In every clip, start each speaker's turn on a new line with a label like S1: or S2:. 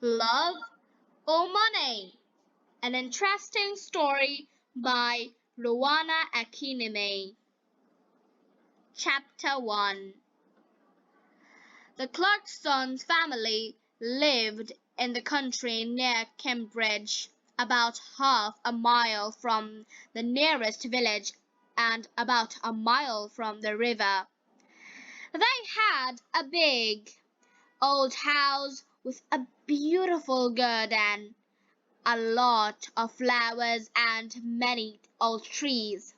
S1: Love or Money? An interesting story by Rowena Akinyemi. Chapter 1. The Clarkston family lived in the country near Cambridge, about half a mile from the nearest village and about a mile from the river. They had a big old house with a beautiful garden, a lot of flowers and many old trees.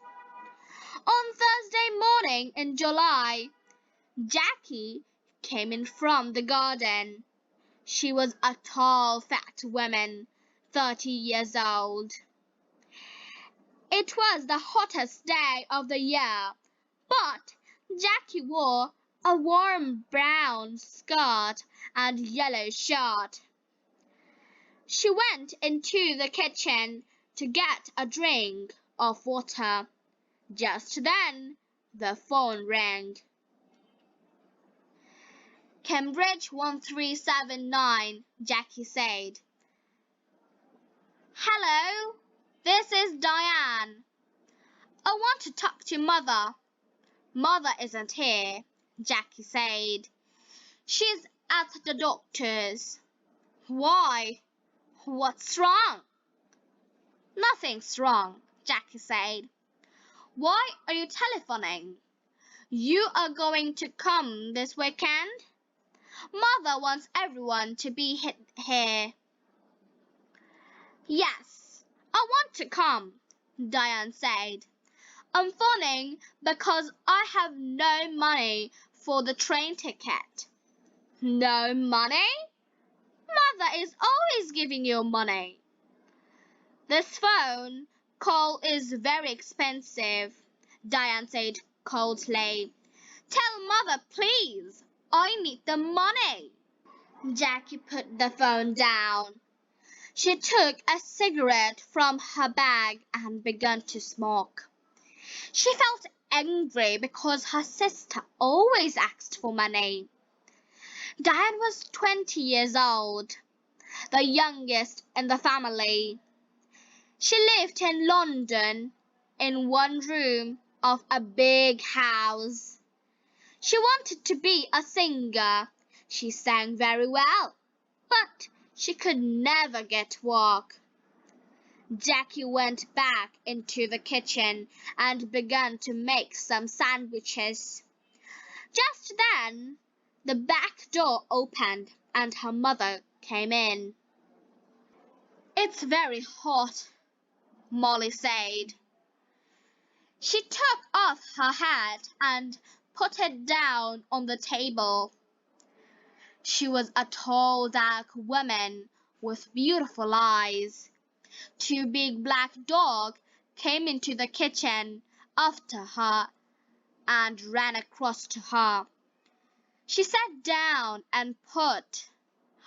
S1: On Thursday morning in July, Jackie came in from the garden. She was a tall, fat woman, 30 years old. It was the hottest day of the year, but Jackie wore a warm brown skirt and yellow shirt. She went into the kitchen to get a drink of water. Just then, the phone rang. Cambridge 1379, Jackie said. Hello, this is Diane. I want to talk to Mother. Mother isn't here, Jackie said. She's at the doctor's. Why? What's wrong? Nothing's wrong, Jackie said. Why are you telephoning? You are going to come this weekend? Mother wants everyone to be here. Yes, I want to come, Diane said. I'm phoning because I have no money for the train ticket. No money? Mother is always giving you money. This phone call is very expensive, Diane said coldly. Tell Mother, please. I need the money. Jackie put the phone down. She took a cigarette from her bag and began to smoke. She felt angry because her sister always asked for money. Diane was 20 years old, the youngest in the family. She lived in London in one room of a big house. She wanted to be a singer. She sang very well, but she could never get work. Jackie went back into the kitchen and began to make some sandwiches. Just then, the back door opened and her mother came in. It's very hot, Molly said. She took off her hat and put it down on the table. She was a tall, dark woman with beautiful eyes. Two big black dogs came into the kitchen after her and ran across to her. She sat down and put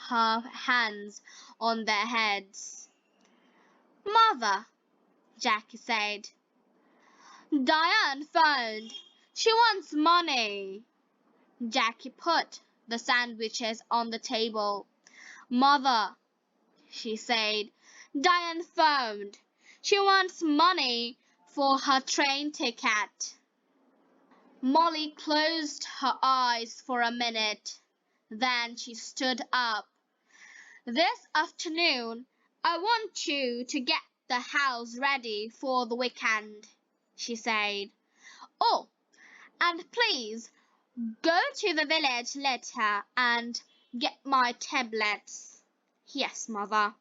S1: her hands on their heads. Mother, Jackie said. Diane phoned. She wants money. Jackie put the sandwiches on the table. Mother, she said, Diane phoned. She wants money for her train ticket. Molly closed her eyes for a minute. Then she stood up. This afternoon, I want you to get the house ready for the weekend, she said. Oh, and please go to the village later and get my tablets. Yes, Mother,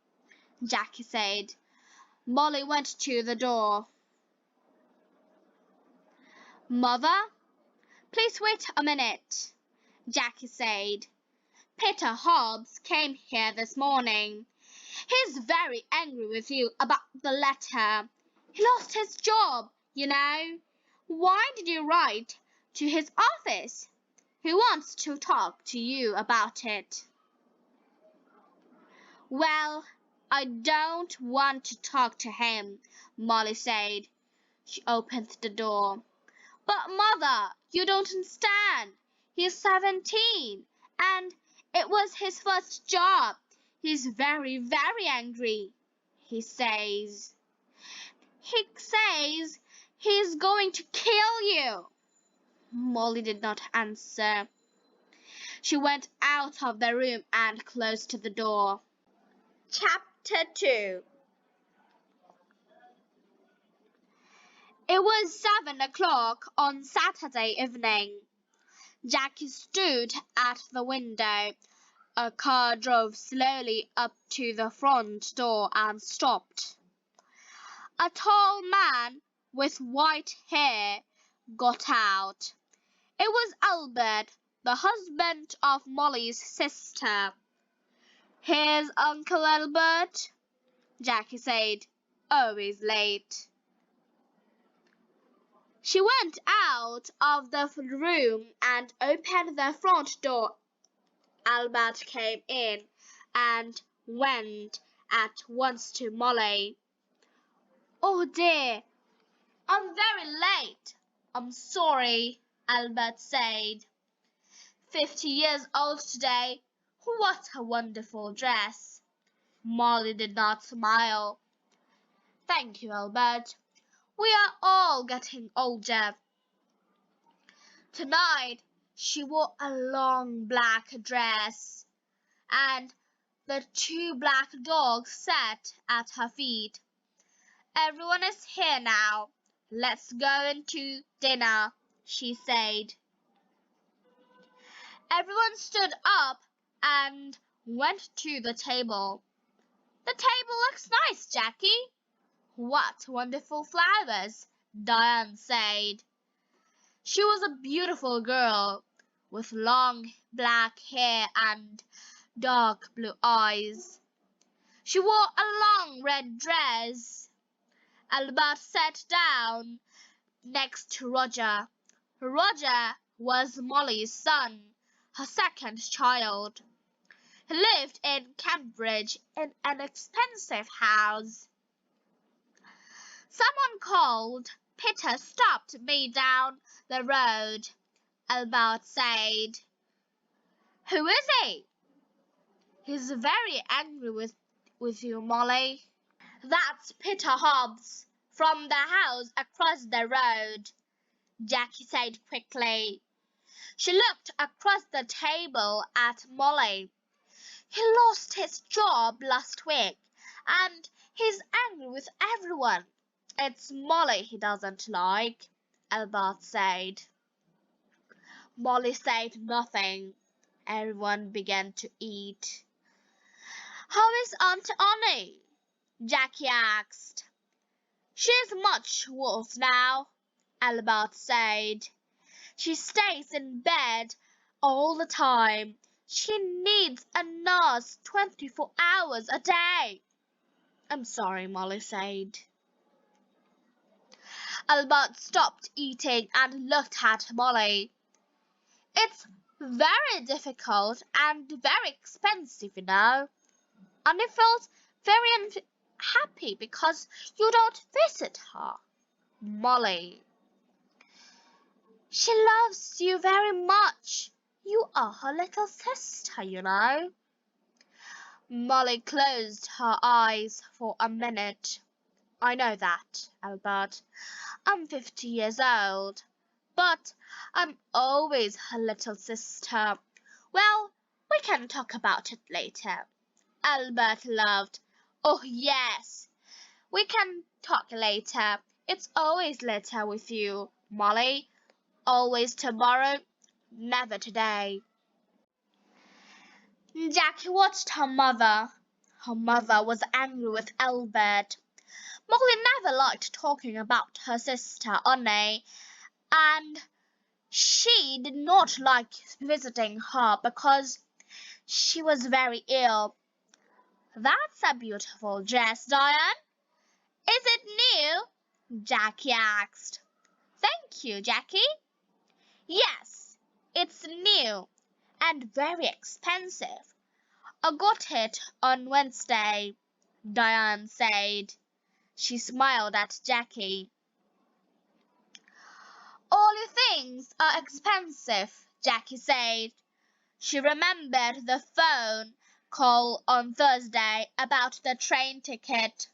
S1: Jackie said. Molly went to the door. Mother, please wait a minute, Jackie said. Peter Hobbs came here this morning. He's very angry with you about the letter. He lost his job, you know. Why did you write to his office? He wants to talk to you about it. Well, I don't want to talk to him, Molly said. She opened the door. But, Mother, you don't understand. He's 17, and it was his first job. He's very, very angry, he says. He says he's going to kill you. Molly did not answer. She went out of the room and closed the door. Chapter 2. It was 7 o'clock on Saturday evening. Jackie stood at the window. A car drove slowly up to the front door and stopped. A tall man with white hair got out. It was Albert, the husband of Molly's sister. "Here's Uncle Albert," Jackie said. "Always late." She went out of the room and opened the front door. Albert came in and went at once to Molly. "Oh dear, I'm very late. I'm sorry," Albert said. 50 years old today. What a wonderful dress." Molly did not smile. "Thank you, Albert. We are all getting older." Tonight she wore a long black dress, and the 2 black dogs sat at her feet. "Everyone is here now. Let's go into dinner," she said. Everyone stood up and went to the table. "The table looks nice, Jackie." "What wonderful flowers," Diane said. She was a beautiful girl with long black hair and dark blue eyes. She wore a long red dress. Albert sat down next to Roger. Roger was Molly's son, her second child. He lived in Cambridge in an expensive house. "Someone called Peter stopped me down the road," Albert said. "Who is he?" "He's very angry with you, Molly." "That's Peter Hobbs from the house across the road," Jackie said quickly. She looked across the table at Molly. "He lost his job last week, and he's angry with everyone. It's Molly he doesn't like," Albert said. Molly said nothing. Everyone began to eat. "How is Aunt Annie?" Jackie asked. "She's much worse now," Albert said. "She stays in bed all the time. She needs a nurse 24 hours a day." "I'm sorry," Molly said. Albert stopped eating and looked at Molly. "It's very difficult and very expensive, you know. And I felt very unhappy because you don't visit her." "Molly." "She loves you very much. You are her little sister, you know." Molly closed her eyes for a minute. "I know that, Albert. I'm 50 years old, but I'm always her little sister. Well, we can talk about it later." Albert laughed. "Oh, yes, we can talk later. It's always later with you, Molly. Always tomorrow, never today." Jackie watched her mother. Her mother was angry with Albert. Molly never liked talking about her sister Annie, and she did not like visiting her because she was very ill. "That's a beautiful dress, Diane. Is it new?" Jackie asked. "Thank you, Jackie." "Yes, it's new and very expensive. I got it on Wednesday," Diane said. She smiled at Jackie. "All your things are expensive," Jackie said. She remembered the phone call on Thursday about the train ticket."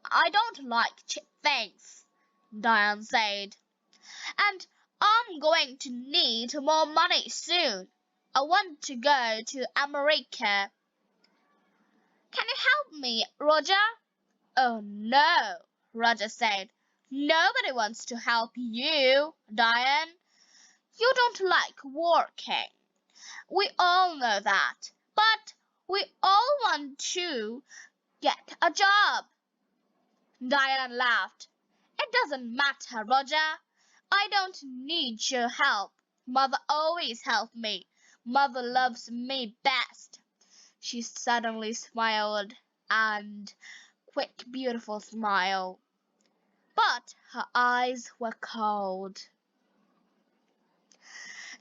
S1: "I don't like cheap things," Diane said. "And I'm going to need more money soon. I want to go to America." "Can you help me, Roger?" "Oh, no," Roger said. "Nobody wants to help you, Diane. You don't like working. We all know that. But we all want to get a job." Diane laughed. "It doesn't matter, Roger. I don't need your help. Mother always helped me. Mother loves me best." She suddenly smiled, and quick, beautiful smile. But her eyes were cold.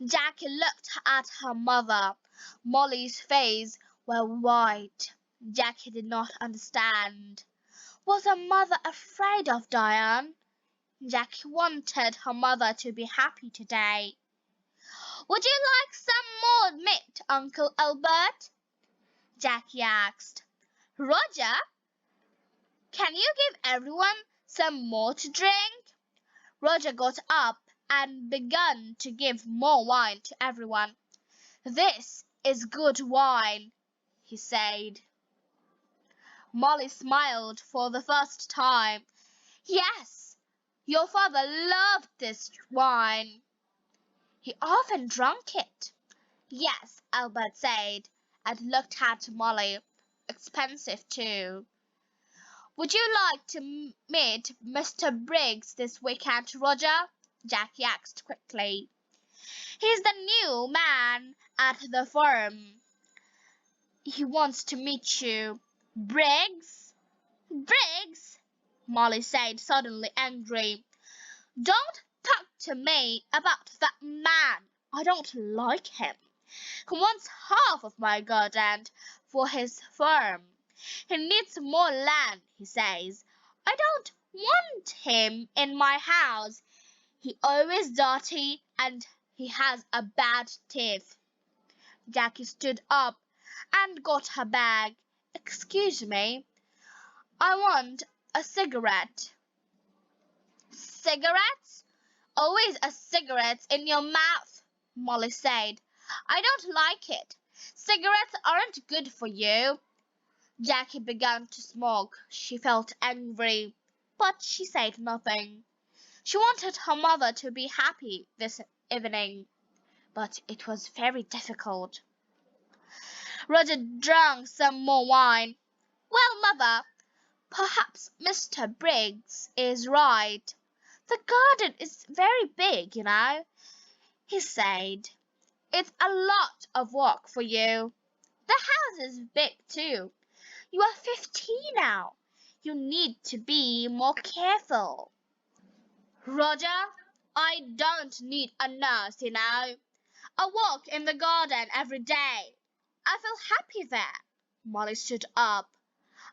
S1: Jackie looked at her mother. Molly's face was white. Jackie did not understand. Was her mother afraid of Diane? Jackie wanted her mother to be happy today. "Would you like some more meat, Uncle Albert?" Jackie asked. "Roger, can you give everyone some more to drink?" Roger got up and began to give more wine to everyone. "This is good wine," he said. Molly smiled for the first time. "Yes, your father loved this wine. He often drank it." "Yes," Albert said, and looked at Molly. "Expensive, too." "Would you like to meet Mr. Briggs this weekend, Roger?" Jackie asked quickly. "He's the new man at the farm. He wants to meet you." "Briggs? Briggs?" Molly said, suddenly angry. "Don't talk to me about that man. I don't like him. He wants half of my garden for his farm. He needs more land, he says. I don't want him in my house. He always dirty and he has a bad teeth." Jackie stood up and got her bag. "Excuse me, I want a cigarette." "Cigarettes? Always a cigarette in your mouth," Molly said. "I don't like it. Cigarettes aren't good for you." Jackie began to smoke. She felt angry, but she said nothing. She wanted her mother to be happy this evening, but it was very difficult. Roger drank some more wine. "Well, Mother, perhaps Mr. Briggs is right. The garden is very big, you know," he said. "It's a lot of work for you. The house is big, too. You are 15 now. You need to be more careful." "Roger, I don't need a nurse, you know. I walk in the garden every day. I feel happy there." Molly stood up.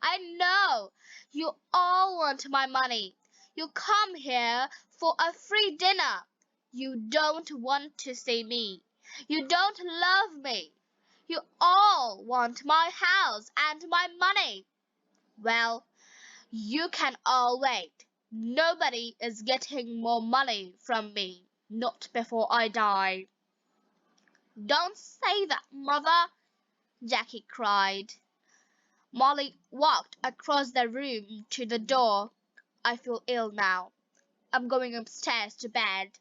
S1: "I know you all want my money. You come here for a free dinner. You don't want to see me. You don't love me. You all want my house and my money. Well, you can all wait. Nobody is getting more money from me, not before I die." "Don't say that, Mother," Jackie cried. Molly walked across the room to the door. "I feel ill now. I'm going upstairs to bed."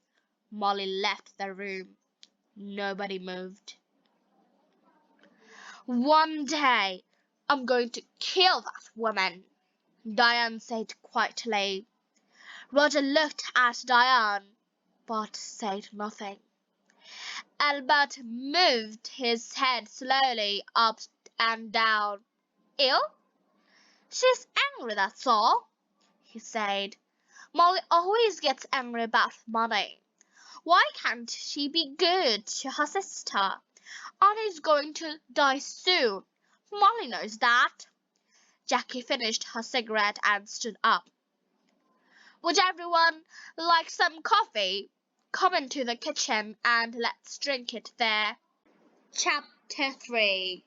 S1: Molly left the room. Nobody moved. "One day I'm going to kill that woman," Diane said quietly. Roger looked at Diane, but said nothing. Albert moved his head slowly up and down. "Ill? She's angry, that's all," he said. "Molly always gets angry about money. Why can't she be good to her sister? Annie's going to die soon. Molly knows that." Jackie finished her cigarette and stood up. "Would everyone like some coffee? Come into the kitchen and let's drink it there." Chapter 3.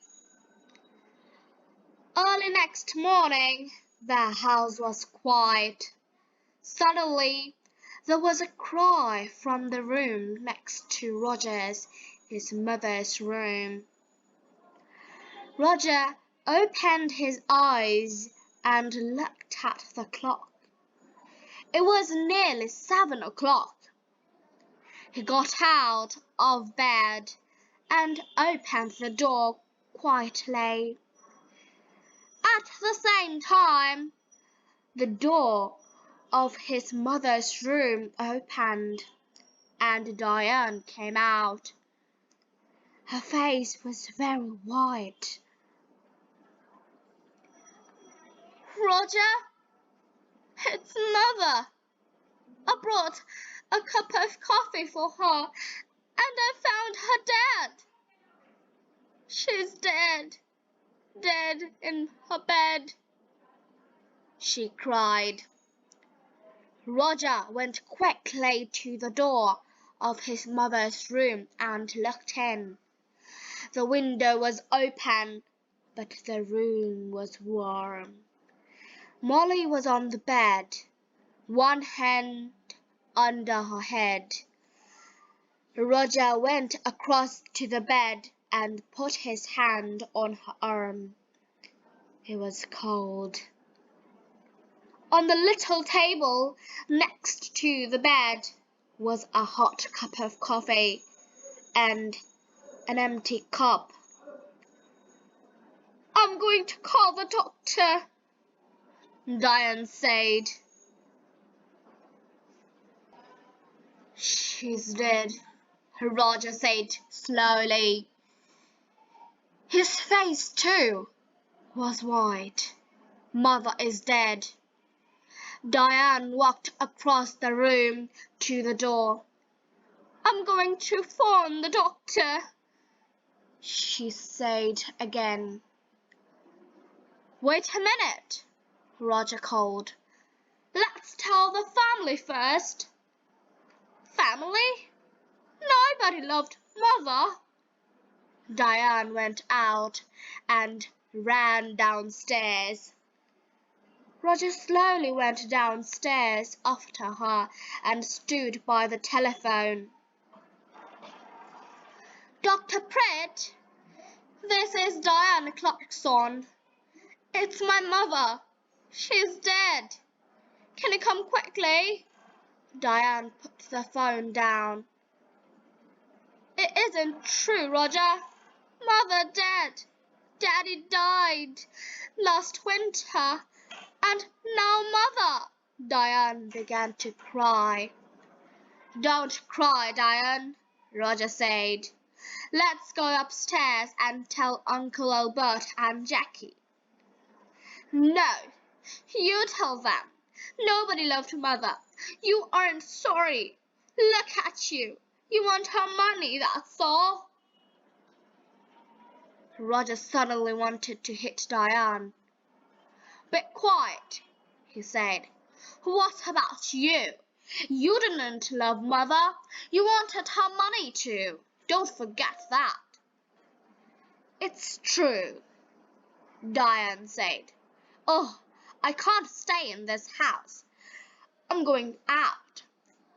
S1: Early next morning, the house was quiet. Suddenly, there was a cry from the room next to Roger's, his mother's room. Roger opened his eyes and looked at the clock. It was nearly 7 o'clock. He got out of bed and opened the door quietly. At the same time, the door of his mother's room opened, and Diane came out. Her face was very white. "Roger, it's Mother. I brought a cup of coffee for her, and I found her dead. She's dead in her bed," she cried. Roger went quickly to the door of his mother's room and looked in. The window was open, but the room was warm. Molly was on the bed, one hand under her head. Roger went across to the bed and put his hand on her arm. It was cold. On the little table next to the bed was a hot cup of coffee and an empty cup. "I'm going to call the doctor," Diane said. "She's dead," Roger said slowly. His face, too, was white. "Mother is dead." Diane walked across the room to the door. "I'm going to phone the doctor," she said again. "Wait a minute," Roger called. "Let's tell the family first." "Family? Nobody loved Mother." Diane went out and ran downstairs. Roger slowly went downstairs after her and stood by the telephone. "Dr. Pratt, this is Diane Clarkston. It's my mother. She's dead. Can you come quickly?" Diane put the phone down. "It isn't true, Roger. Mother dead. Daddy died last winter, and now Mother." Diane began to cry. "Don't cry, Diane," Roger said. "Let's go upstairs and tell Uncle Albert and Jackie." "No, you tell them. Nobody loved Mother. You aren't sorry. Look at you. You want her money, that's all." Roger suddenly wanted to hit Diane. "Be quiet," he said. "What about you? You didn't love Mother. You wanted her money too. Don't forget that." "It's true," Diane said. "Oh, I can't stay in this house. I'm going out.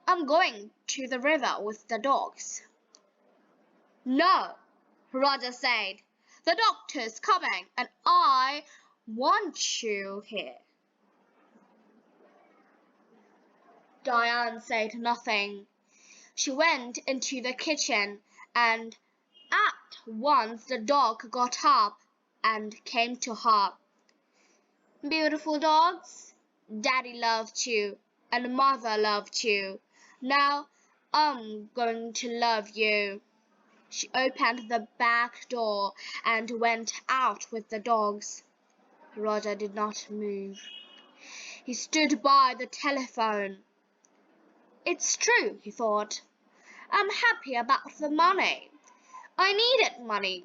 S1: I'm going to the river with the dogs." "No," Roger said. "The doctor's coming, and I want you here." Diane said nothing. She went into the kitchen, and at once the dog got up and came to her. "Beautiful dogs, Daddy loved you, and Mother loved you. Now I'm going to love you." She opened the back door and went out with the dogs. Roger did not move. He stood by the telephone. "It's true," he thought. "I'm happy about the money. I needed money,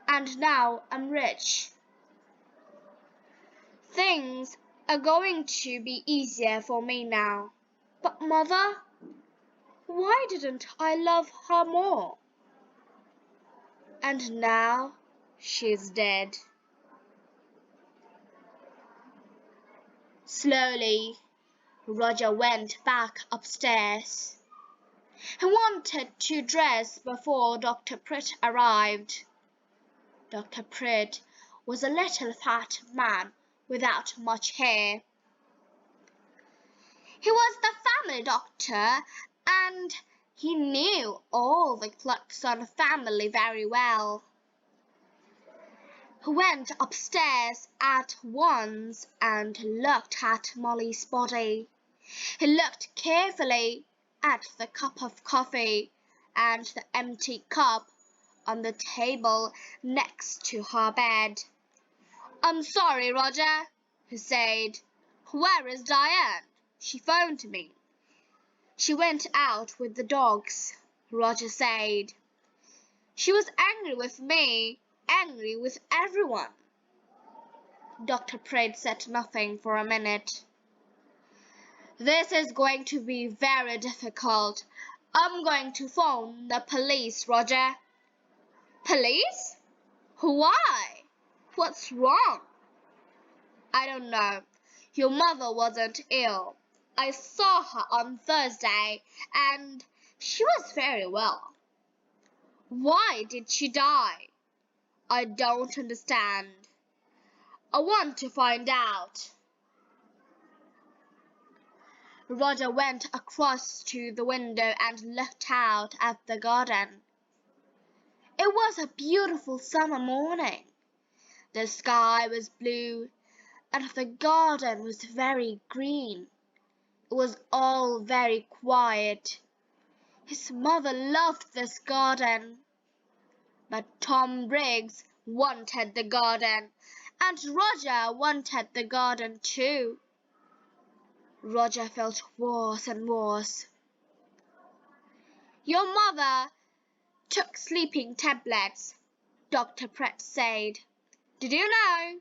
S1: and now I'm rich. Things are going to be easier for me now. But Mother, why didn't I love her more? And now she's dead." Slowly, Roger went back upstairs. He wanted to dress before Dr. Pritt arrived. Dr. Pritt was a little fat man without much hair. He was the family doctor, and he knew all the Clarkston family very well. He went upstairs at once and looked at Molly's body. He looked carefully at the cup of coffee and the empty cup on the table next to her bed. "I'm sorry, Roger," he said. "Where is Diane? She phoned me." "She went out with the dogs," Roger said. "She was angry with me, angry with everyone." Dr. Pritt said nothing for a minute. "This is going to be very difficult. I'm going to phone the police, Roger." "Police? Why? What's wrong?" "I don't know. Your mother wasn't ill. I saw her on Thursday, and she was very well." "Why did she die?" "I don't understand. I want to find out." Roger went across to the window and looked out at the garden. It was a beautiful summer morning. The sky was blue, and the garden was very green. It was all very quiet. His mother loved this garden. But Tom Briggs wanted the garden, and Roger wanted the garden too. Roger felt worse and worse. "Your mother took sleeping tablets," Dr. Pritt said. "Did you know?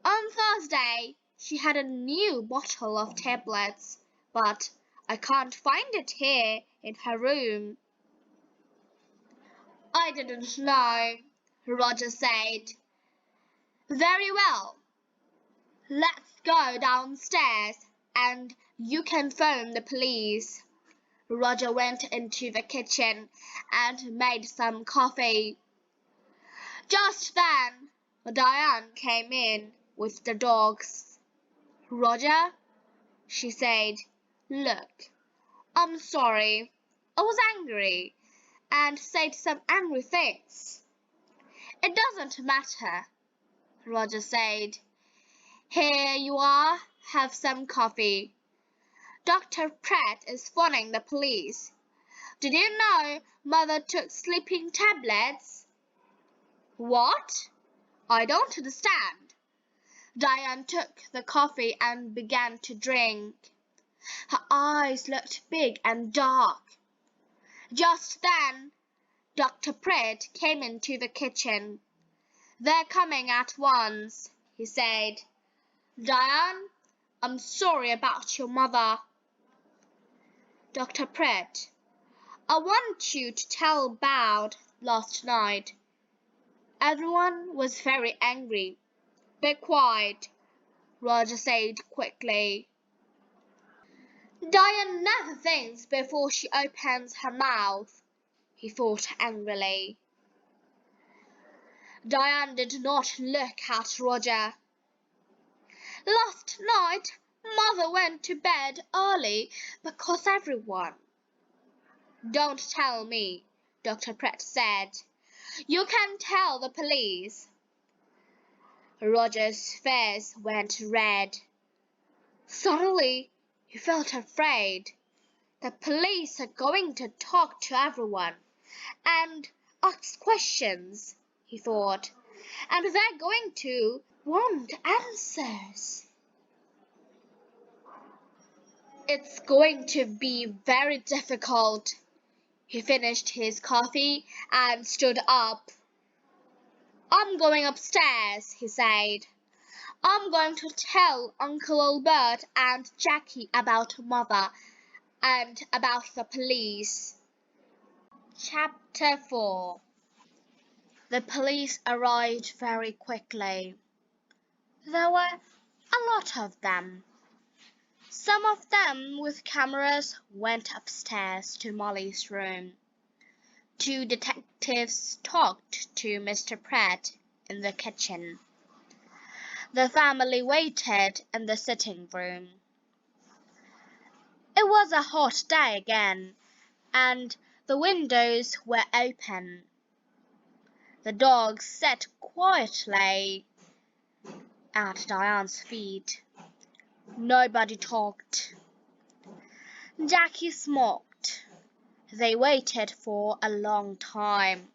S1: On Thursday she had a new bottle of tablets, but I can't find it here in her room." "I didn't know," Roger said. "Very well. Let's go downstairs, and you can phone the police." Roger went into the kitchen and made some coffee. Just then, Diane came in with the dogs. "Roger," she said, "look, I'm sorry. I was angry and said some angry things." "It doesn't matter," Roger said. "Here you are. Have some coffee. Dr. Pritt is phoning the police. Did you know Mother took sleeping tablets?" "What? I don't understand." Diane took the coffee and began to drink. Her eyes looked big and dark. Just then, Dr. Pritt came into the kitchen. "They're coming at once," he said. "Diane, I'm sorry about your mother." "Dr. Pritt, I want you to tell about last night. Everyone was very angry." "Be quiet," Roger said quickly. "Diane never thinks before she opens her mouth," he thought angrily. Diane did not look at Roger. "Last night Mother went to bed early because everyone—" "Don't tell me," Dr. Pritt said. "You can tell the police." Roger's face went red. Suddenly he felt afraid. The police are going to talk to everyone and ask questions, he thought, and they're going to want answers. It's going to be very difficult. He finished his coffee and stood up. "I'm going upstairs," he said. "I'm going to tell Uncle Albert and Jackie about Mother and about the police." Chapter 4. The police arrived very quickly. There were A lot of them. Some of them with cameras went upstairs to Molly's room. 2 detectives talked to Mr. Pratt in the kitchen. The family waited in the sitting room. It was a hot day again, and the windows were open. The dog sat quietly at Diane's feet. Nobody talked. Jackie smoked. They waited for a long time.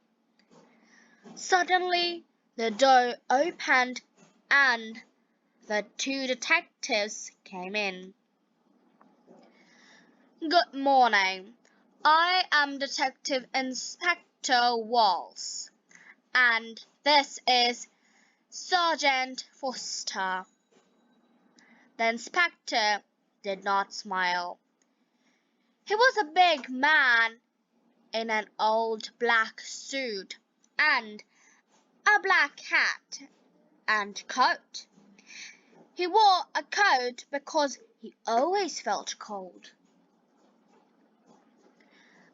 S1: Suddenly, the door opened and the 2 detectives came in. Good morning. I am Detective Inspector Walls, and this is Sergeant Foster. The inspector did not smile. He was a big man in an old black suit and a black hat and coat. He wore a coat because he always felt cold.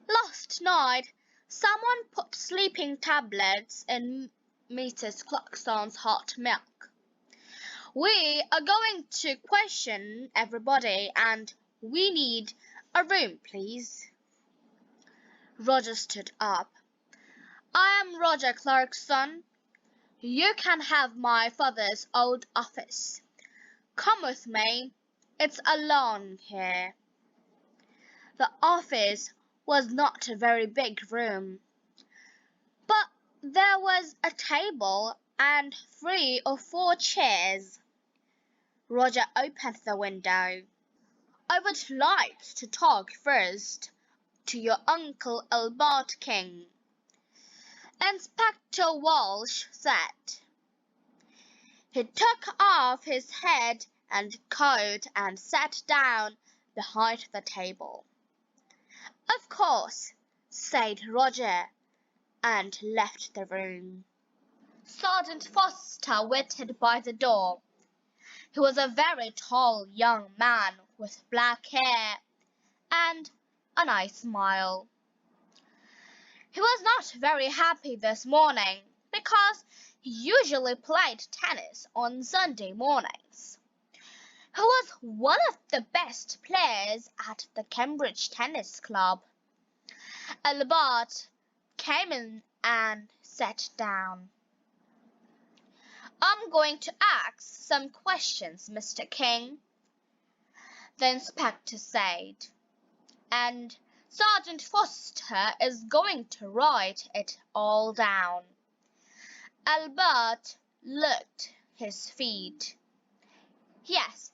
S1: Last night, someone put sleeping tablets in Mrs. Clarkston's hot milk. We are going to question everybody and we need a room, please. Roger stood up. I am Roger Clarkston. You can have my father's old office. Come with me. It's alone here. The office was not a very big room, but there was a table and 3 or 4 chairs. Roger opened the window. I would like to talk first to your Uncle Albert King, Inspector Walsh said. He took off his hat and coat and sat down behind the table. Of course, said Roger, and left the room. Sergeant Foster waited by the door. He was a very tall young man with black hair and a nice smile. He was not very happy this morning because he usually played tennis on Sunday mornings. He was one of the best players at the Cambridge Tennis Club. Albert came in and sat down. I'm going to ask some questions, Mr. King, the inspector said, and Sergeant Foster is going to write it all down. Albert looked his feet. Yes,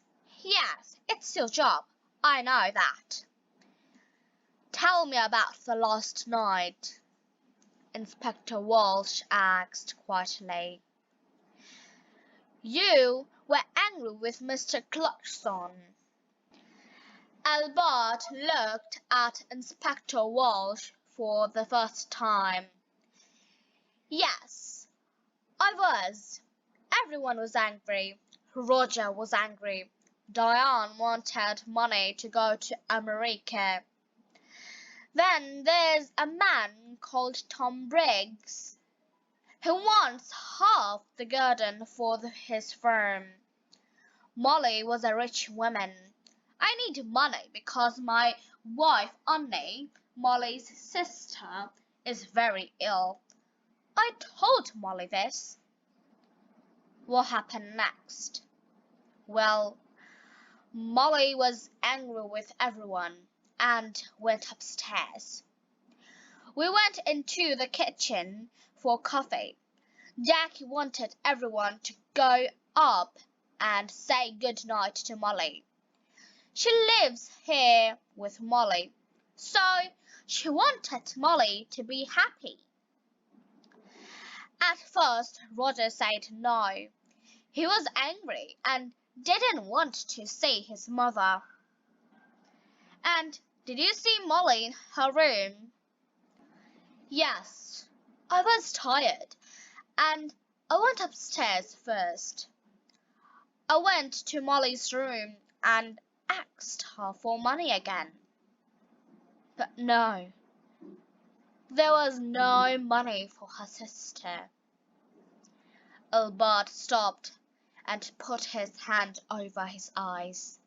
S1: it's your job. I know that. Tell me about the last night, Inspector Walsh asked quietly. You were angry with Mr. Clarkston. Albert looked at Inspector Walsh for the first time. Yes, I was. Everyone was angry. Roger was angry. Diane wanted money to go to America. Then there's a man called Tom Briggs who wants half the garden for his firm. Molly was a rich woman. I need money because my wife Annie, Molly's sister, is very ill. I told Molly this. What happened next? Well, Molly was angry with everyone and went upstairs. We went into the kitchen for coffee. Jackie wanted everyone to go up and say good night to Molly. She lives here with Molly, so she wanted Molly to be happy. At first, Roger said no. He was angry and didn't want to see his mother. And did you see Molly in her room? Yes, I was tired, and I went upstairs first. I went to Molly's room and asked her for money again. But no, there was no money for her sister. Albert stopped and put his hand over his eyes.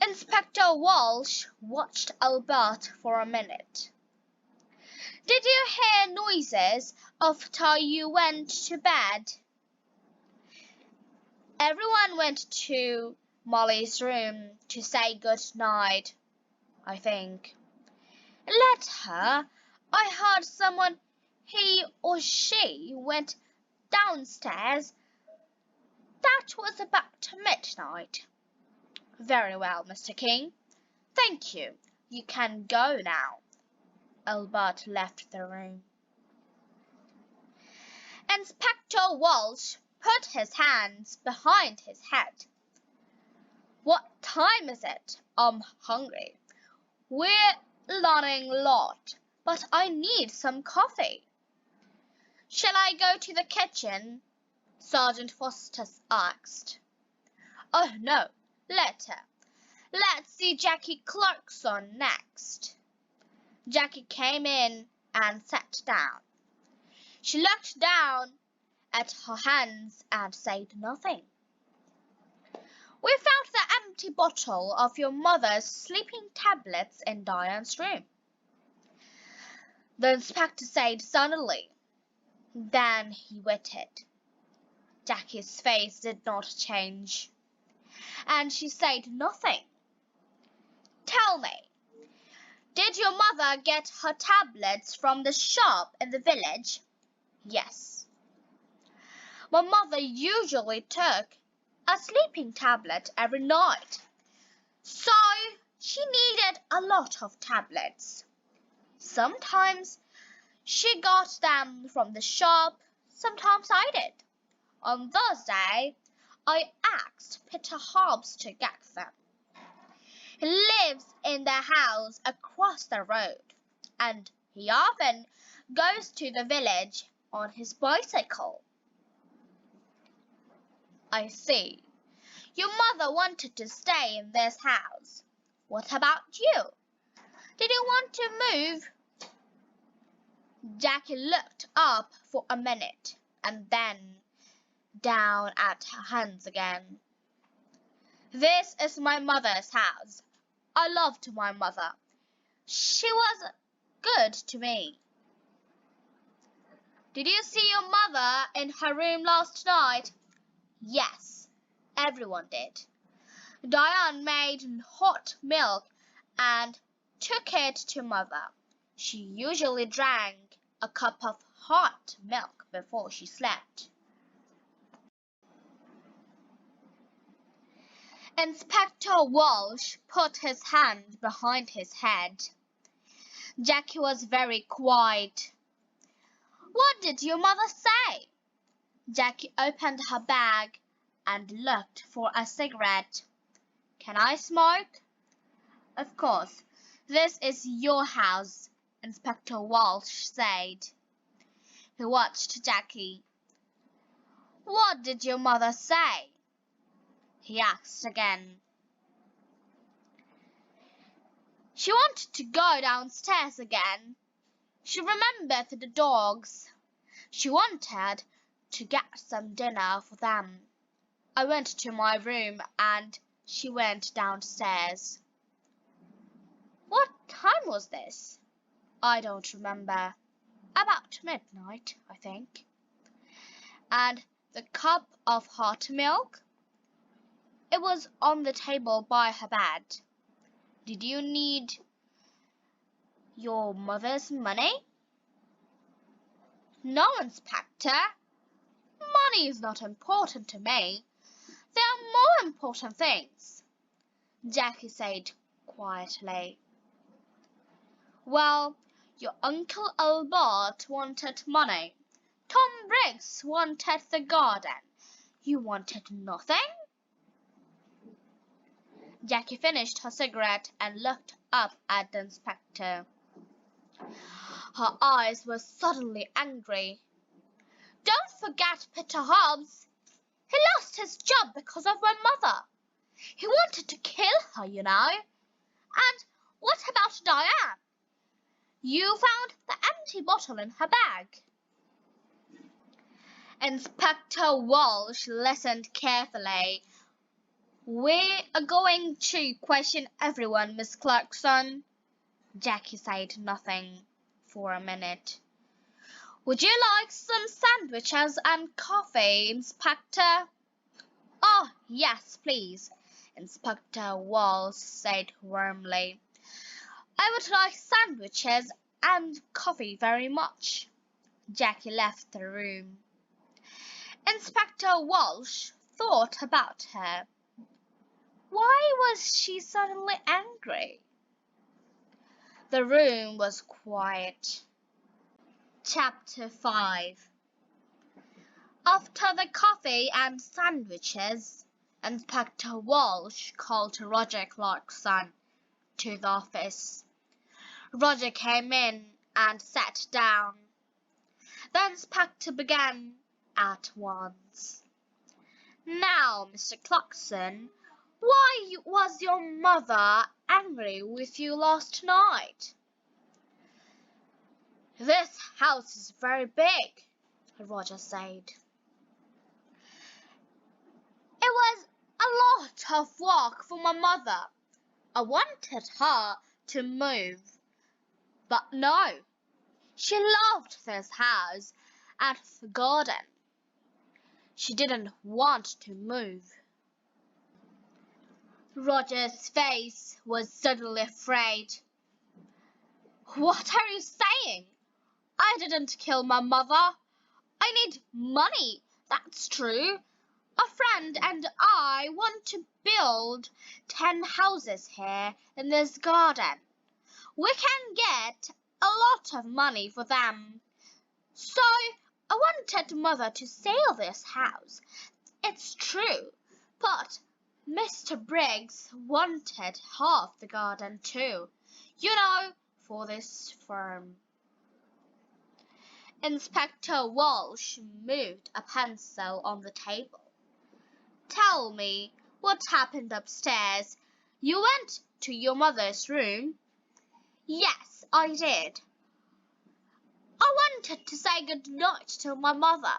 S1: Inspector Walsh watched Albert for a minute. "Did you hear noises after you went to bed?" "Everyone went to Molly's room to say good night, I think." "Let her. I heard someone, he or she, went downstairs. That was about midnight." "Very well, Mr. King. Thank you. You can go now." Albert left the room. Inspector Walsh put his hands behind his head. "What time is it? I'm hungry. We're learning a lot, but I need some coffee." "Shall I go to the kitchen?" Sergeant Foster asked. "Oh, no, later. Let's see Jackie Clarkston next." Jackie came in and sat down. She looked down at her hands and said nothing. "We found the empty bottle of your mother's sleeping tablets in Diane's room," the inspector said suddenly. Then he waited. Jackie's face did not change, and she said nothing. "Tell me, did your mother get her tablets from the shop in the village?" "Yes." "My mother usually took a sleeping tablet every night, so she needed a lot of tablets. Sometimes she got them from the shop, sometimes I did. On Thursday, I asked Peter Hobbs to get them. He lives in the house across the road, and he often goes to the village on his bicycle." "I see. Your mother wanted to stay in this house. What about you? Did you want to move?" Jackie looked up for a minute and then down at her hands again. "This is my mother's house. I loved my mother. She was good to me." "Did you see your mother in her room last night?" "Yes, everyone did. Diane made hot milk and took it to mother. She usually drank a cup of hot milk before she slept." Inspector Walsh put his hand behind his head. Jackie was very quiet. "What did your mother say?" Jackie opened her bag and looked for a cigarette. "Can I smoke?" "Of course. This is your house," Inspector Walsh said. He watched Jackie. "What did your mother say?" he asked again. "She wanted to go downstairs again. She remembered the dogs. She wanted to get some dinner for them. I went to my room and she went downstairs." "What time was this?" "I don't remember. About midnight, I think." "And the cup of hot milk?" "It was on the table by her bed." "Did you need your mother's money?" "No, Inspector. Money is not important to me. There are more important things," Jackie said quietly. "Well, your Uncle Albert wanted money. Tom Briggs wanted the garden. You wanted nothing?" Jackie finished her cigarette and looked up at the inspector. Her eyes were suddenly angry. "Don't forget Peter Hobbs. He lost his job because of my mother. He wanted to kill her, you know. And what about Diane? You found the empty bottle in her bag." Inspector Walsh listened carefully. "We are going to question everyone, Miss Clarkston." Jackie said nothing for a minute. "Would you like some sandwiches and coffee, Inspector?" "Oh, yes, please," Inspector Walsh said warmly. "I would like sandwiches and coffee very much." Jackie left the room. Inspector Walsh thought about her. Why was she suddenly angry? The room was quiet. Chapter 5. After the coffee and sandwiches, Inspector Walsh called Roger Clarkston to the office. Roger came in and sat down. The inspector began at once. "Now, Mr. Clarkston, why was your mother angry with you last night?" "This house is very big," Roger said. "It was a lot of work for my mother. I wanted her to move, but no. She loved this house and the garden. She didn't want to move." Roger's face was suddenly afraid. "What are you saying? I didn't kill my mother. I need money, that's true. A friend and I want to build 10 houses here in this garden. We can get a lot of money for them. So I wanted Mother to sell this house. It's true, but Mr. Briggs wanted half the garden too, you know, for this firm." Inspector Walsh moved a pencil on the table. "Tell me what happened upstairs. You went to your mother's room?" "Yes, I did. I wanted to say good night to my mother."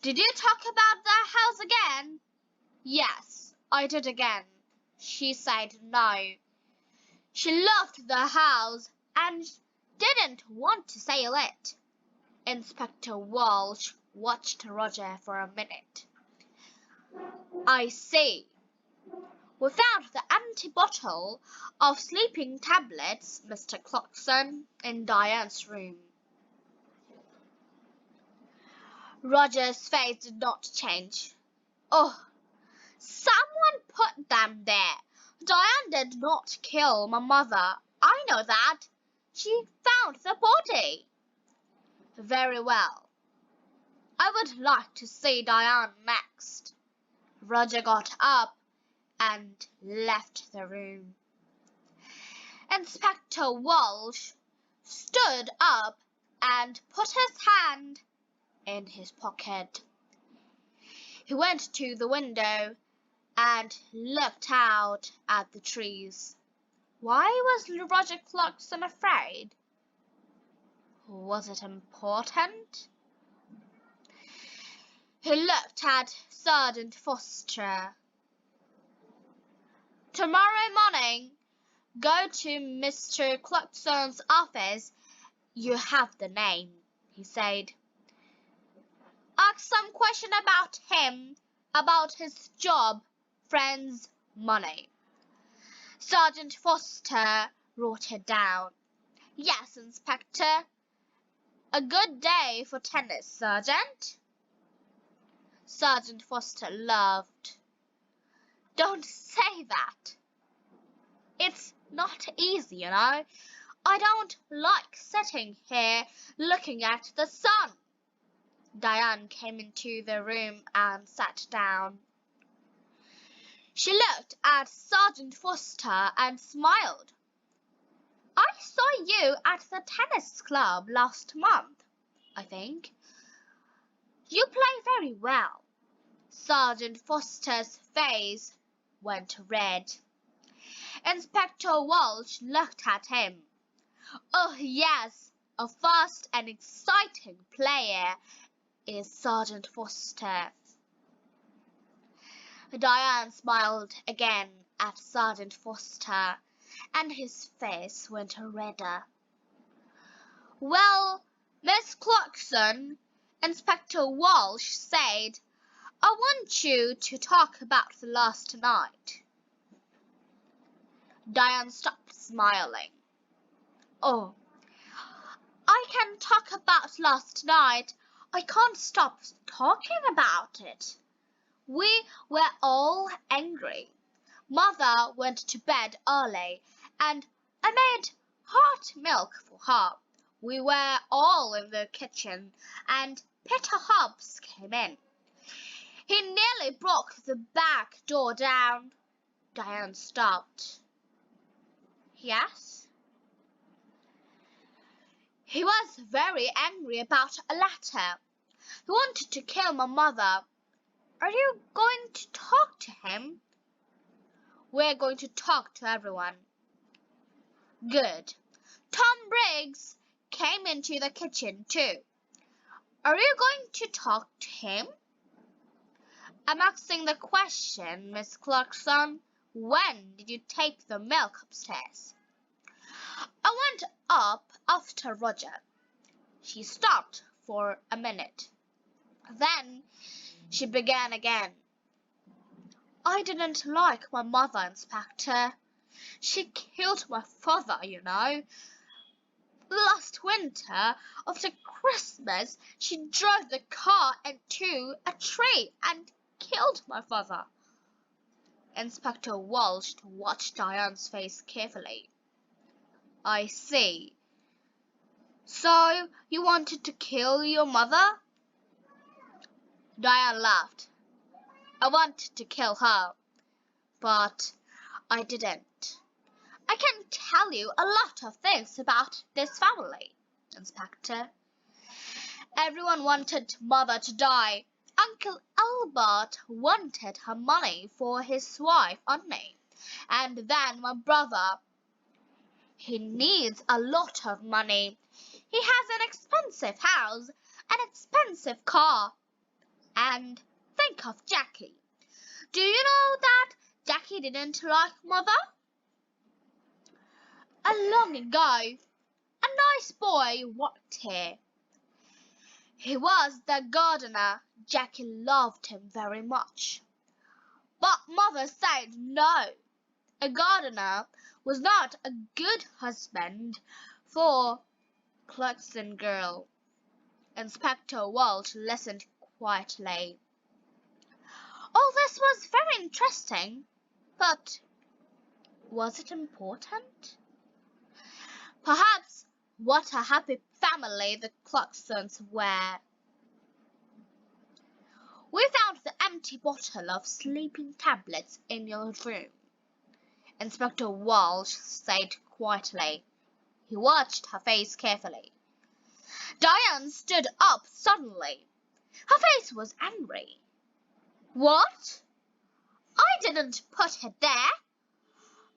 S1: "Did you talk about the house again?" "Yes, I did again. She said no. She loved the house and didn't want to sell it." Inspector Walsh watched Roger for a minute. "I see. We found the empty bottle of sleeping tablets, Mr. Clarkston, in Diane's room." Roger's face did not change. "Oh, someone put them there. Diane did not kill my mother. I know that. She found the body." "Very well. I would like to see Diane next." Roger got up and left the room. Inspector Walsh stood up and put his hand in his pocket. He went to the window and looked out at the trees. Why was Roger Clarkston afraid? Was it important? He looked at Sergeant Foster. "Tomorrow morning, go to Mr. Clarkston's office. You have the name," he said. "Ask some question about him, about his job, friends, money." Sergeant Foster wrote it down. "Yes, Inspector. A good day for tennis, Sergeant." Sergeant Foster laughed. "Don't say that. It's not easy, you know. I don't like sitting here looking at the sun." Diane came into the room and sat down. She looked at Sergeant Foster and smiled. "I saw you at the tennis club last month, I think. You play very well." Sergeant Foster's face went red. Inspector Welch looked at him. Oh, yes, a fast and exciting player is Sergeant Foster. Diane smiled again at Sergeant Foster, and his face went redder. Well, Miss Clarkston, Inspector Welch said, I want you to talk about the last night. Diane stopped smiling. Oh, I can talk about last night. I can't stop talking about it. We were all angry. Mother went to bed early, and I made hot milk for her. We were all in the kitchen, and Peter Hobbs came in. He nearly broke the back door down. Diane stopped. Yes? He was very angry about a letter. He wanted to kill my mother. Are you going to talk to him? We're going to talk to everyone. Good. Tom Briggs came into the kitchen too. Are you going to talk to him? I'm asking the question, Miss Clarkson. When did you take the milk upstairs? I went up after Roger. She stopped for a minute. Then she began again. I didn't like my mother, Inspector. She killed my father, you know. Last winter, after Christmas, she drove the car into a tree and killed my father. Inspector Welch watched Diane's face carefully. I see. So you wanted to kill your mother? Diane laughed. I wanted to kill her, but I didn't. I can tell you a lot of things about this family, Inspector. Everyone wanted Mother to die. Uncle Albert wanted her money for his wife, Annie. And then my brother. He needs a lot of money. He has an expensive house, an expensive car. And think of Jackie. Do you know that Jackie didn't like Mother? Long ago, a nice boy worked here. He was the gardener. Jackie loved him very much. But Mother said no. A gardener was not a good husband for Clarkston girl. Inspector Welch listened quietly. All this was very interesting, but was it important? Perhaps what a happy family the Clarkstons were. We found the empty bottle of sleeping tablets in your room, Inspector Welch said quietly. He watched her face carefully. Diane stood up suddenly. Her face was angry. What? I didn't put it there.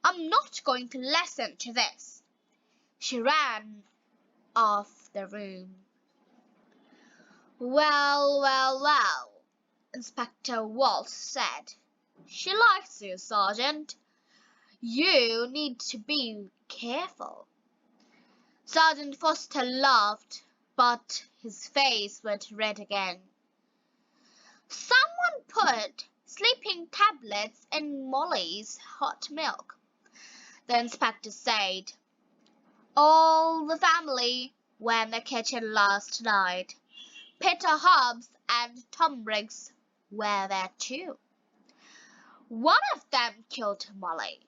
S1: I'm not going to listen to this. She ran off the room. Well, Inspector Welch said. She likes you, Sergeant. You need to be careful. Sergeant Foster laughed, but his face went red again. Someone put sleeping tablets in Molly's hot milk, the inspector said. All the family were in the kitchen last night. Peter Hobbs and Tom Briggs were there too. One of them killed Molly.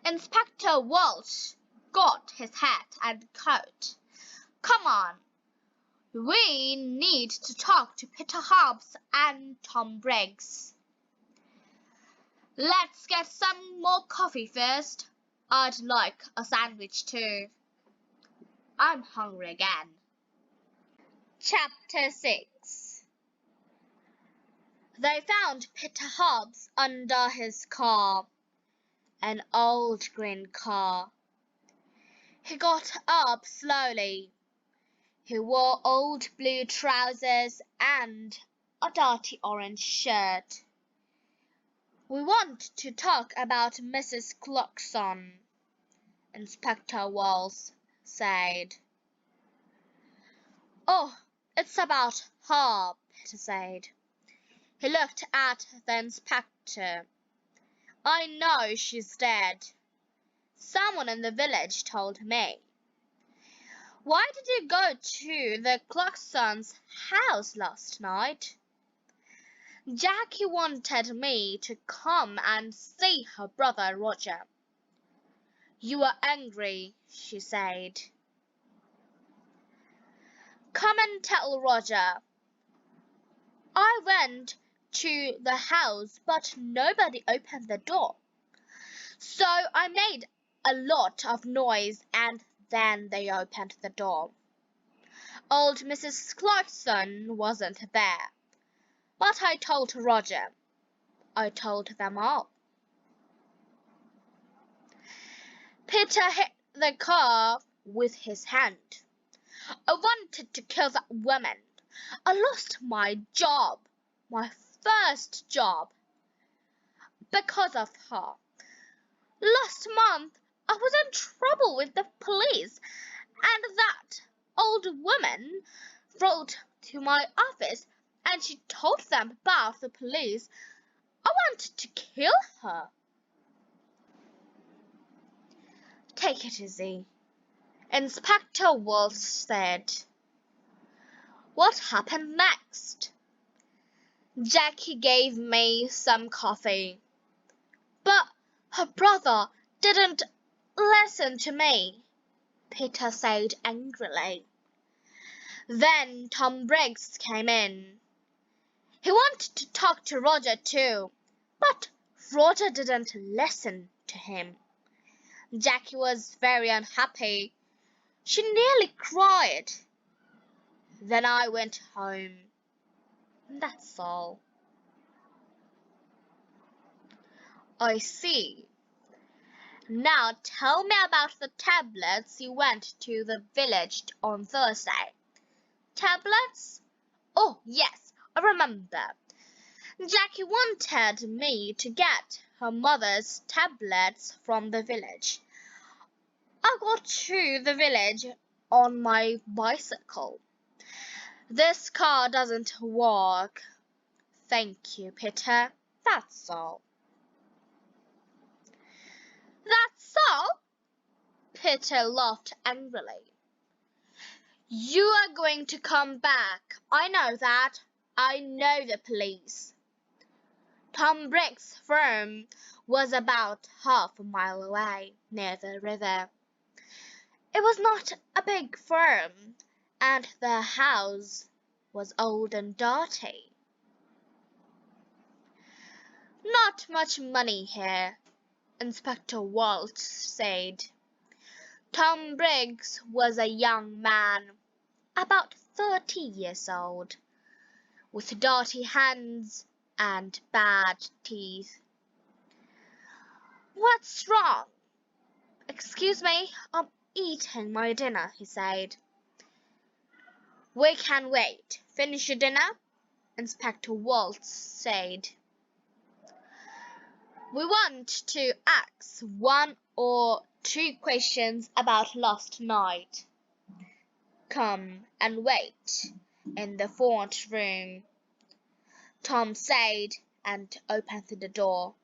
S1: Inspector Welch got his hat and coat. Come on. We need to talk to Peter Hobbs and Tom Briggs. Let's get some more coffee first. I'd like a sandwich too. I'm hungry again. Chapter 6. They found Peter Hobbs under his car, an old green car. He got up slowly. He wore old blue trousers and a dirty orange shirt. "We want to talk about Mrs. Clarkston," Inspector Walls said. "Oh, it's about her," Peter said. He looked at the inspector. "I know she's dead. Someone in the village told me." "Why did you go to the Clarksons' house last night?" "Jackie wanted me to come and see her brother Roger." "You were angry," she said. "Come and tell Roger. I went to the house, but nobody opened the door. So I made a lot of noise, and then they opened the door. Old Mrs. Clarkson wasn't there, but I told Roger. I told them all." Peter hit the car with his hand. "I wanted to kill that woman. I lost my job, my first job, because of her. Last month I was in trouble with the police, and that old woman wrote to my office and she told them about the police. I wanted to kill her." "Take it easy," Inspector Walsh said. "What happened next?" "Jackie gave me some coffee, but her brother didn't listen to me," Peter said angrily. Then Tom Briggs came in. He wanted to talk to Roger too, but Roger didn't listen to him. Jackie was very unhappy. She nearly cried. Then I went home. That's all." "I see. Now tell me about the tablets you went to the village on Thursday." "Tablets? Oh, yes, I remember. Jackie wanted me to get her mother's tablets from the village. I got to the village on my bicycle. This car doesn't work." "Thank you, Peter. That's all." "That's all?" Peter laughed angrily. "You are going to come back. I know that. I know the police." Tom Briggs' farm was about half a mile away, near the river. It was not a big farm, and the house was old and dirty. "Not much money here," Inspector Walsh said. Tom Briggs was a young man, about 30 years old, with dirty hands and bad teeth. "What's wrong?" "Excuse me, I'm eating my dinner," he said. "We can wait. Finish your dinner," Inspector Walsh said. "We want to ask one or two questions about last night. Come and wait in the front room," Tom said and opened the door.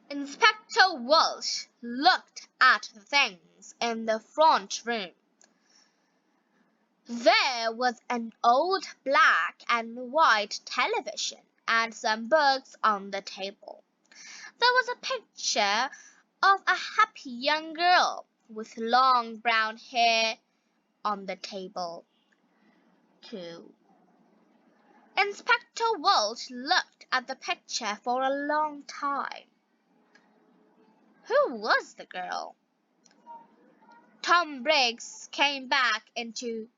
S1: Inspector Walsh looked at the things in the front room. There was an old black and white television and some books on the table. There was a picture of a happy young girl with long brown hair on the table, too. Inspector Walsh looked at the picture for a long time. Who was the girl? Tom Briggs came back into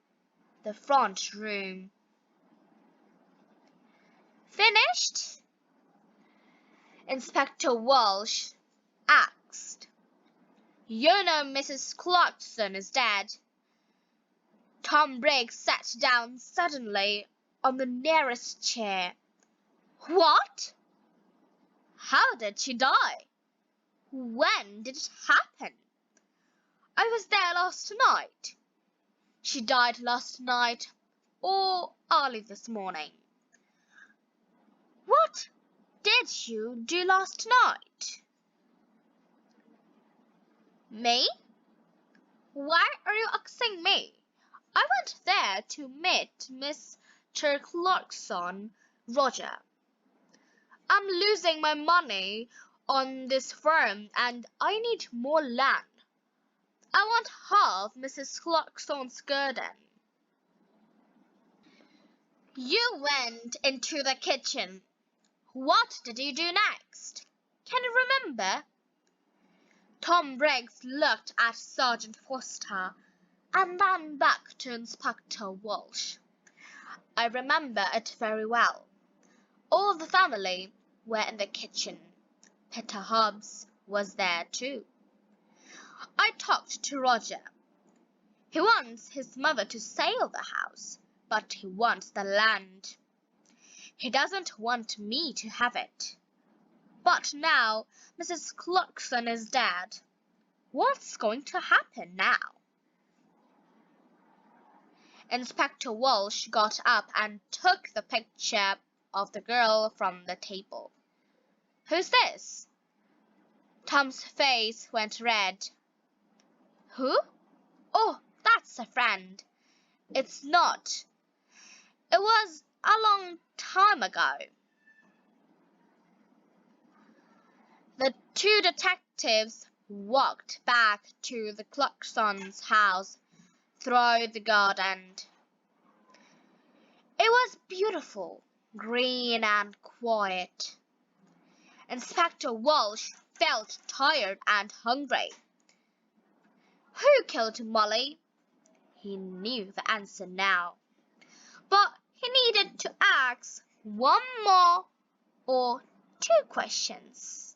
S1: the front room. finished?" Inspector Walsh asked. "You know Mrs. Clarkston is dead." Tom Briggs sat down suddenly on the nearest chair. "What? How did she die? When did it happen?" "I was there last night." "She died last night or early this morning." "What did you do last night?" "Me? Why are you asking me? I went there to meet Mr. Clarkson, Roger. I'm losing my money on this farm and I need more land. I want half Mrs. Clarkson's garden." "You went into the kitchen. What did you do next? Can you remember?" Tom Briggs looked at Sergeant Foster and then back to Inspector Walsh. "I remember it very well. All the family were in the kitchen. Peter Hobbs was there too. I talked to Roger. He wants his mother to sell the house, but he wants the land. He doesn't want me to have it. But now Mrs. Clarkson is dead. What's going to happen now?" Inspector Walsh got up and took the picture of the girl from the table. "Who's this?" Tom's face went red. "Who? Oh, that's a friend. It's not. It was a long time ago." The two detectives walked back to the Clarksons' house through the garden. It was beautiful, green and quiet. Inspector Walsh felt tired and hungry. "Who killed Molly?" He knew the answer now, but he needed to ask one more or two questions.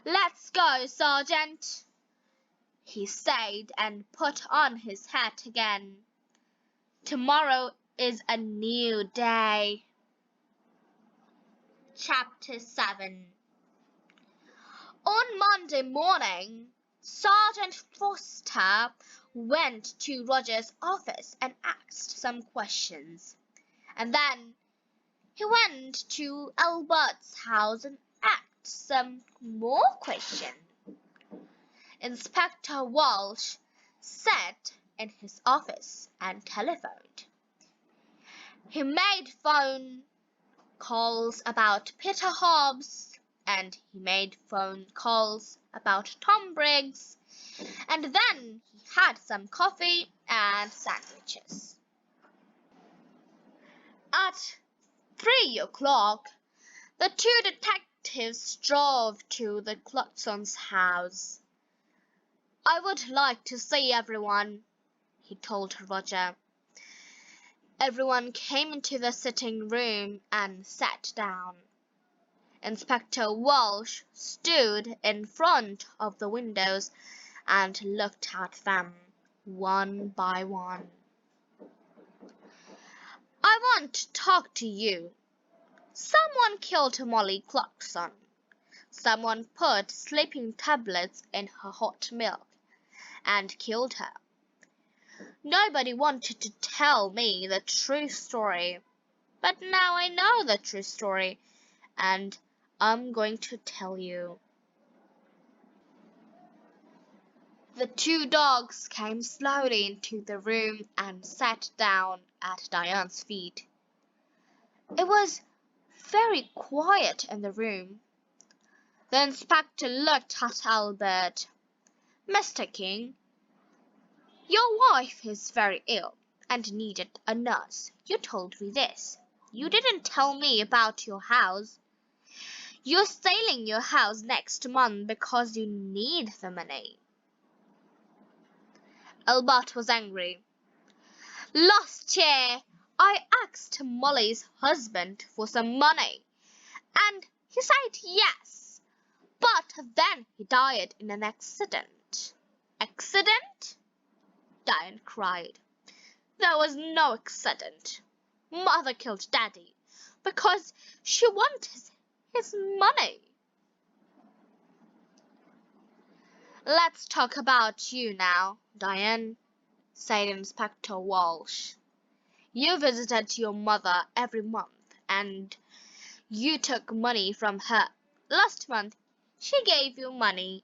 S1: "Let's go, Sergeant," he said and put on his hat again. "Tomorrow is a new day." Chapter 7. On Monday morning, Sergeant Foster went to Roger's office and asked some questions. And then he went to Albert's house and asked some more questions. Inspector Walsh sat in his office and telephoned. He made phone calls about Peter Hobbs, and he made phone calls about Tom Briggs, and then he had some coffee and sandwiches. At 3 o'clock, the two detectives drove to the Clarksons' house. "I would like to see everyone," he told Roger. Everyone came into the sitting room and sat down. Inspector Walsh stood in front of the windows and looked at them one by one. "I want to talk to you. Someone killed Molly Clarkson. Someone put sleeping tablets in her hot milk and killed her. Nobody wanted to tell me the true story, but now I know the true story, and I'm going to tell you." The two dogs came slowly into the room and sat down at Diane's feet. It was very quiet in the room. The inspector looked at Albert. "Mr. King, your wife is very ill and needed a nurse. You told me this. You didn't tell me about your house. You're selling your house next month because you need the money." Albert was angry. "Last year I asked Molly's husband for some money, and he said yes. But then he died in an accident." "Accident?" Diane cried. "There was no accident. Mother killed Daddy because she wanted his money." "Let's talk about you now, Diane," said Inspector Walsh. "You visited your mother every month, and you took money from her. Last month, she gave you money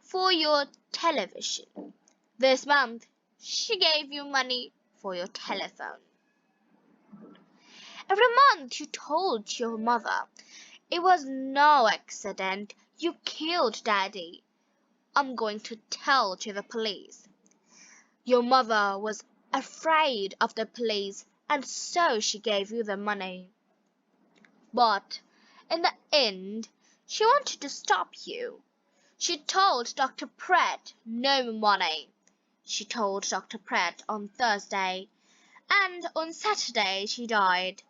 S1: for your television. This month, she gave you money for your telephone. Every month you told your mother it was no accident. You killed Daddy. I'm going to tell to the police." Your mother was afraid of the police, and so she gave you the money. But in the end, she wanted to stop you. She told Dr. Pratt no more money. She told Dr. Pratt on Thursday, and on Saturday she died.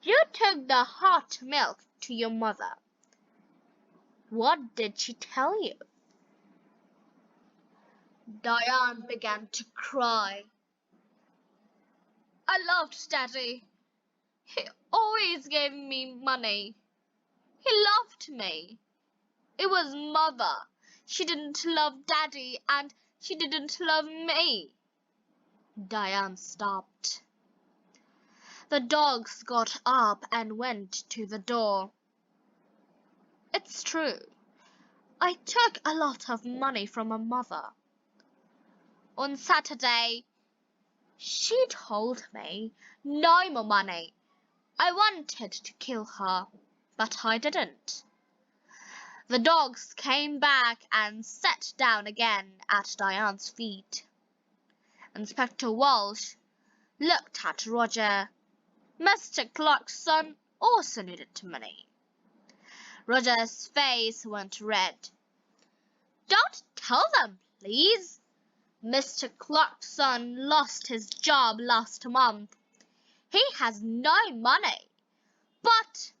S1: You took the hot milk to your mother. What did she tell you?" Diane began to cry. "I loved Daddy. He always gave me money. He loved me. It was Mother. She didn't love Daddy, and she didn't love me." Diane stopped. The dogs got up and went to the door. "It's true. I took a lot of money from my mother. On Saturday, she told me no more money. I wanted to kill her, but I didn't." The dogs came back and sat down again at Diane's feet. Inspector Walsh looked at Roger. Mr. Clarkston also needed money. Roger's face went red. "Don't tell them, please. Mr. Clarkston lost his job last month. He has no money, but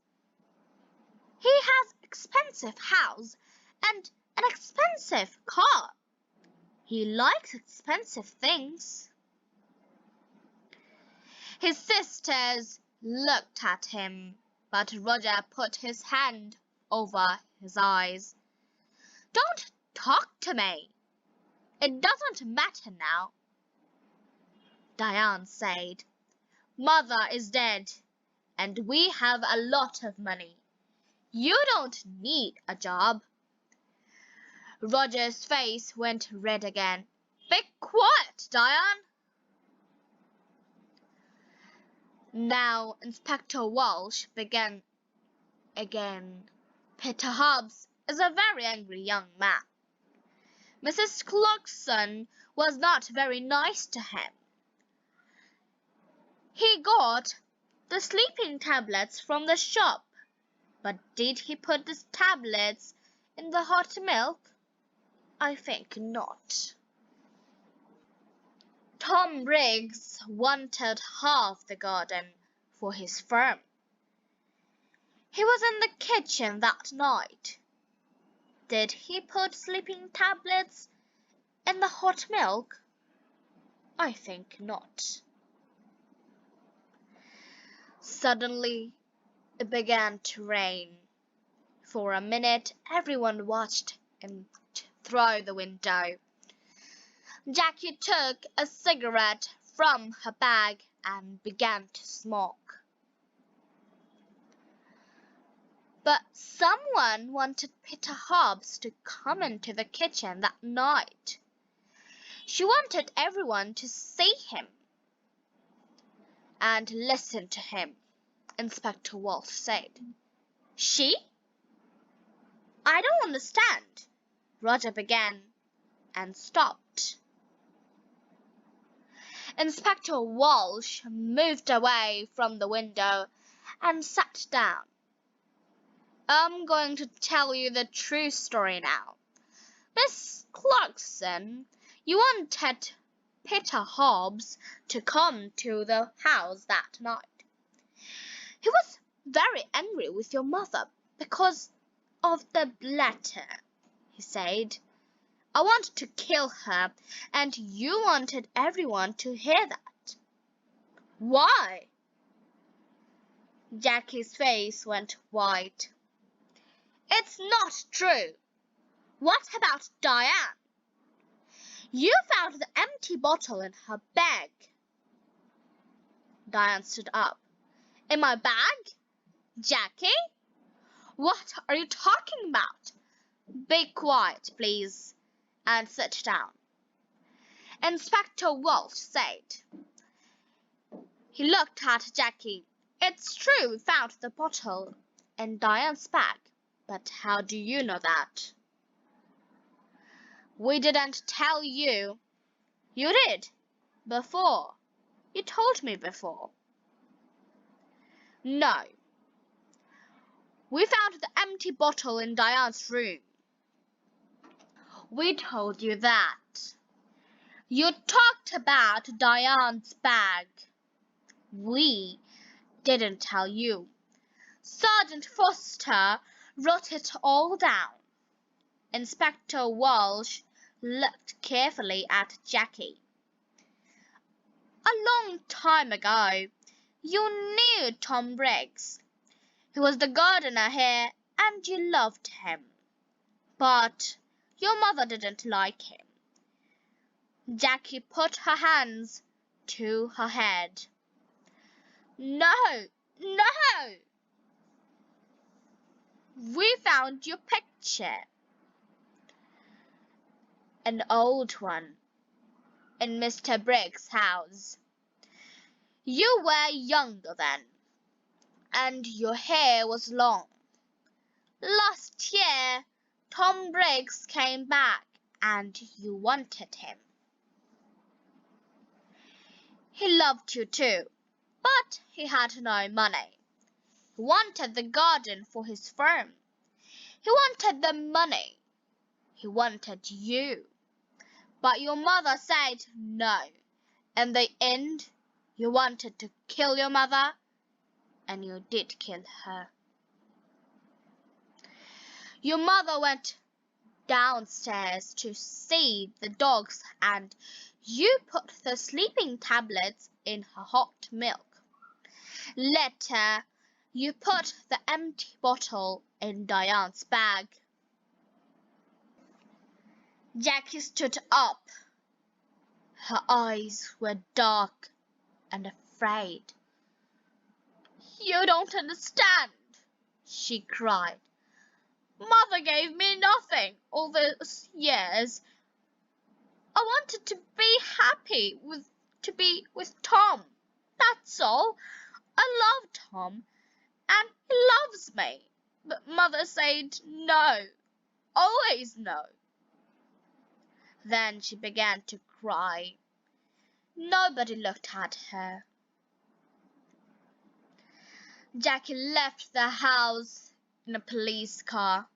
S1: he has an expensive house and an expensive car. He likes expensive things." His sisters looked at him, but Roger put his hand over his eyes. "Don't talk to me. It doesn't matter now," Diane said. "Mother is dead, and we have a lot of money. You don't need a job." Roger's face went red again. "Be quiet, Diane." Now Inspector Walsh began again. "Peter Hobbs is a very angry young man. Mrs. Clarkson was not very nice to him. He got the sleeping tablets from the shop, but did he put the tablets in the hot milk? I think not. Tom Briggs wanted half the garden for his farm. He was in the kitchen that night. Did he put sleeping tablets in the hot milk? I think not." Suddenly, it began to rain. For a minute, everyone watched him through the window. Jackie took a cigarette from her bag and began to smoke. But someone wanted Peter Hobbs to come into the kitchen that night. She wanted everyone to see him and listen to him, Inspector Walsh said. "She? I don't understand," Roger began and stopped. Inspector Walsh moved away from the window and sat down. "I'm going to tell you the true story now. Miss Clarkson, you wanted Peter Hobbs to come to the house that night. He was very angry with your mother because of the letter, he said. I wanted to kill her, and you wanted everyone to hear that. Why? Jackie's face went white. It's not true. What about Diane? You found the empty bottle in her bag. Diane stood up. In my bag? Jackie? What are you talking about? Be quiet, please, and sit down. Inspector Walsh said. He looked at Jackie. It's true we found the bottle in Diane's bag, but how do you know that? We didn't tell you. You did. Before. You told me before. No. We found the empty bottle in Diane's room. We told you that. You talked about Diane's bag. We didn't tell you. Sergeant Foster wrote it all down. Inspector Walsh looked carefully at Jackie. A long time ago, you knew Tom Briggs. He was the gardener here, and you loved him. But your mother didn't like him. Jackie put her hands to her head. No, no! We found your picture. An old one, in Mr. Briggs' house. You were younger then, and your hair was long. Last year, Tom Briggs came back, and you wanted him. He loved you too, but he had no money. He wanted the garden for his farm. He wanted the money. He wanted you. But your mother said no. In the end, you wanted to kill your mother, and you did kill her. Your mother went downstairs to see the dogs, and you put the sleeping tablets in her hot milk. Later, you put the empty bottle in Diane's bag. Jackie stood up. Her eyes were dark and afraid. You don't understand, she cried. Mother gave me nothing all those years. I wanted to be happy to be with Tom. That's all. I love Tom, and he loves me. But Mother said no, always no. Then she began to cry. Nobody looked at her. Jackie left the house in a police car.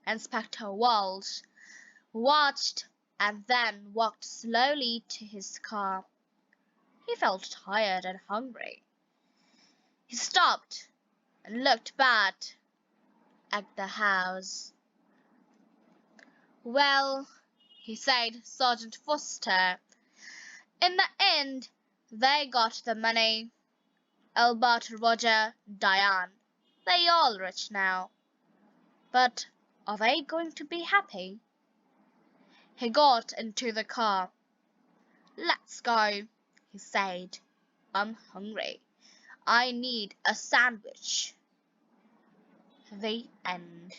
S1: Inspector Walsh watched and then walked slowly to his car. He felt tired and hungry. He stopped and looked back at the house. Well, he said, Sergeant Foster, in the end, they got the money. Albert, Roger, Diane, they all rich now. But are they going to be happy? He got into the car. Let's go, he said. I'm hungry. I need a sandwich. The end.